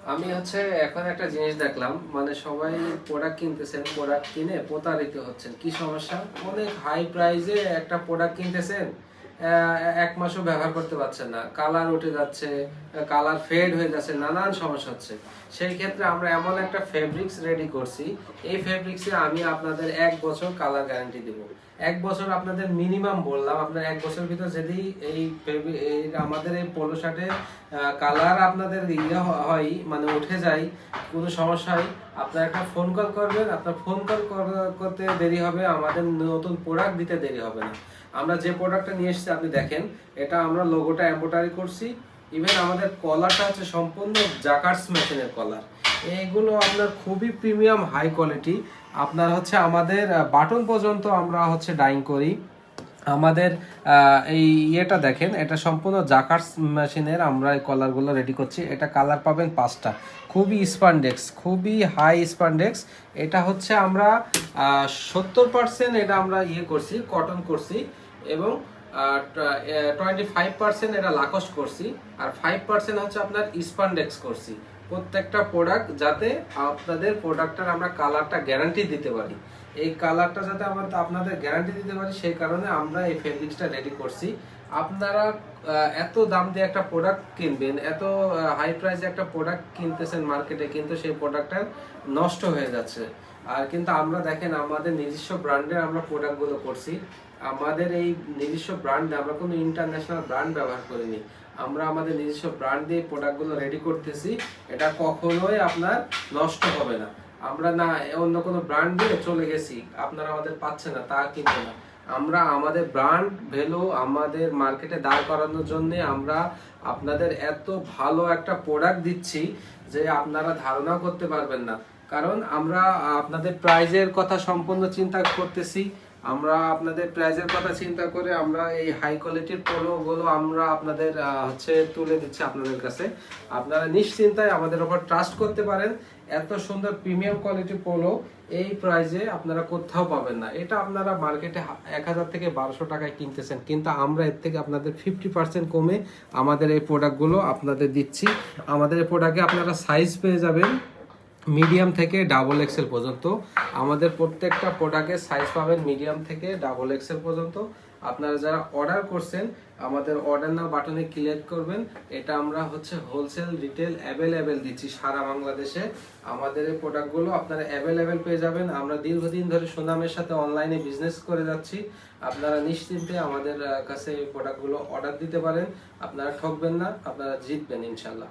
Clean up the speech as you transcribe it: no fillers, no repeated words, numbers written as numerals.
আমি এখন একটা জিনিস দেখলাম, মানে সবাই প্রোডাক্ট কিনতেছেন, প্রোডাক্ট কিনে প্রতারিত হচ্ছেন। কি সমস্যা? অনেক হাই প্রাইসে একটা প্রোডাক্ট কিনতেছেন, এক মাসও ব্যবহার করতে পারছেন না, কালার উঠে যাচ্ছে, কালার ফেড হয়ে যাচ্ছে, নানান সমস্যা হচ্ছে। সেই ক্ষেত্রে আমরা এমন একটা ফেব্রিক্স রেডি করছি, এই ফেব্রিক্সে আমি আপনাদের 1 বছর কালার গ্যারান্টি দেবো। 1 বছর আপনাদের মিনিমাম বললাম, আপনার 1 বছর ভিতর যদি আমাদের এই পোলো শার্টের কালার আপনাদের হয়, মানে উঠে যায়, কোনো সমস্যা হয়, আপনার একটা ফোন কল করবেন। আপনার ফোন কল করতে দেরি হবে, আমাদের নতুন প্রোডাক্ট দিতে দেরি হবে না। আমরা যে প্রোডাক্টটা নিয়ে এসেছি আপনি দেখেন, এটা আমরা লোগোটা এমব্রয়ডারি করছি। ইভেন আমাদের কলারটা হচ্ছে সম্পূর্ণ জাকার্স মেশিনের কলার। এগুলো আপনার খুবই প্রিমিয়াম হাই কোয়ালিটি। আপনার আমাদের বাটন পর্যন্ত আমরা ডাইং করি। আমাদের এই ইয়েটা দেখেন, এটা সম্পূর্ণ জাকার্স মেশিনের আমরা এই কলারগুলো রেডি করছি। এটা কালার পাবেন 5টা, খুবই স্পান্ডেক্স, খুবই হাই স্পান্ডেক্স। এটা আমরা 70% এটা আমরা ইয়ে করছি, কটন করছি, এবং 25% এটা লাকোস করছি, আর 5% আপনার স্পান্ডেক্স করছি। প্রত্যেকটা প্রোডাক্ট যাতে আপনাদের প্রোডাক্টের আমরা কালারটা গ্যারান্টি দিতে পারি, এই কালারটা যাতে আমরা আপনাদের গ্যারান্টি দিতে পারি, সেই কারণে আমরা এই ফেব্রিক্সটা রেডি করছি। আপনারা এত দাম দিয়ে একটা প্রোডাক্ট কিনবেন, এত হাই প্রাইসে একটা প্রোডাক্ট কিনতেছেন মার্কেটে, কিন্তু সেই প্রোডাক্টটা নষ্ট হয়ে যাচ্ছে। আর কিন্তু আমরা দেখেন, আমাদের নিজস্ব ব্র্যান্ডের আমরা প্রোডাক্টগুলো করছি। আমাদের এই নিজস্ব ব্র্যান্ডে আমরা কোনো ইন্টারন্যাশনাল ব্র্যান্ড ব্যবহার করিনি। আমরা আমাদের নিজস্ব ব্র্যান্ড দিয়ে প্রোডাক্টগুলো রেডি করতেছি। এটা কখনোই আপনার নষ্ট হবে না। আমরা না অন্য কোনো ব্র্যান্ড দিয়ে চলে গেছি, আপনারা আমাদের পাচ্ছেন না, তা কিন্তু না। আমরা আমাদের ব্র্যান্ড ভ্যালু আমাদের মার্কেটে দাঁড় করানোর জন্য আমরা আপনাদের এত ভালো একটা প্রোডাক্ট দিচ্ছি যে আপনারা ধারণা করতে পারবেন না। কারণ আমরা আপনাদের প্রাইজের কথা সম্পূর্ণ চিন্তা করতেছি। আমরা আপনাদের প্রাইজের কথা চিন্তা করে আমরা এই হাই কোয়ালিটির পোলোগুলো আমরা আপনাদের তুলে দিচ্ছি আপনাদের কাছে। আপনারা নিশ্চিন্তায় আমাদের উপর ট্রাস্ট করতে পারেন। এত সুন্দর প্রিমিয়াম কোয়ালিটি পোলো এই প্রাইজে আপনারা কোথাও পাবেন না। এটা আপনারা মার্কেটে 1000 থেকে 1200 টাকায় কিনতেছেন, কিন্তু আমরা এর থেকে আপনাদের 50% কমে আমাদের এই প্রোডাক্টগুলো আপনাদের দিচ্ছি। আমাদের এই প্রোডাক্টে আপনারা সাইজ পেয়ে যাবেন মিডিয়াম থেকে ডাবল এক্সেল পর্যন্ত। আমাদের প্রত্যেকটা প্রোডাক্টের সাইজ পাবেন মিডিয়াম থেকে ডাবল এক্সেল পর্যন্ত। আপনারা যারা অর্ডার করছেন, আমাদের অর্ডার নাও বাটনে ক্লিক করবেন। এটা আমরা হোলসেল রিটেল অ্যাভেলেবেল দিচ্ছি সারা বাংলাদেশে। আমাদের এই প্রোডাক্টগুলো আপনারা অ্যাভেলেবেল পেয়ে যাবেন। আমরা দীর্ঘদিন ধরে সুনামের সাথে অনলাইনে বিজনেস করে যাচ্ছি। আপনারা নিশ্চিন্তে আমাদের কাছে এই প্রোডাক্টগুলো অর্ডার দিতে পারেন। আপনারা ঠকবেন না, আপনারা জিতবেন ইনশাল্লাহ।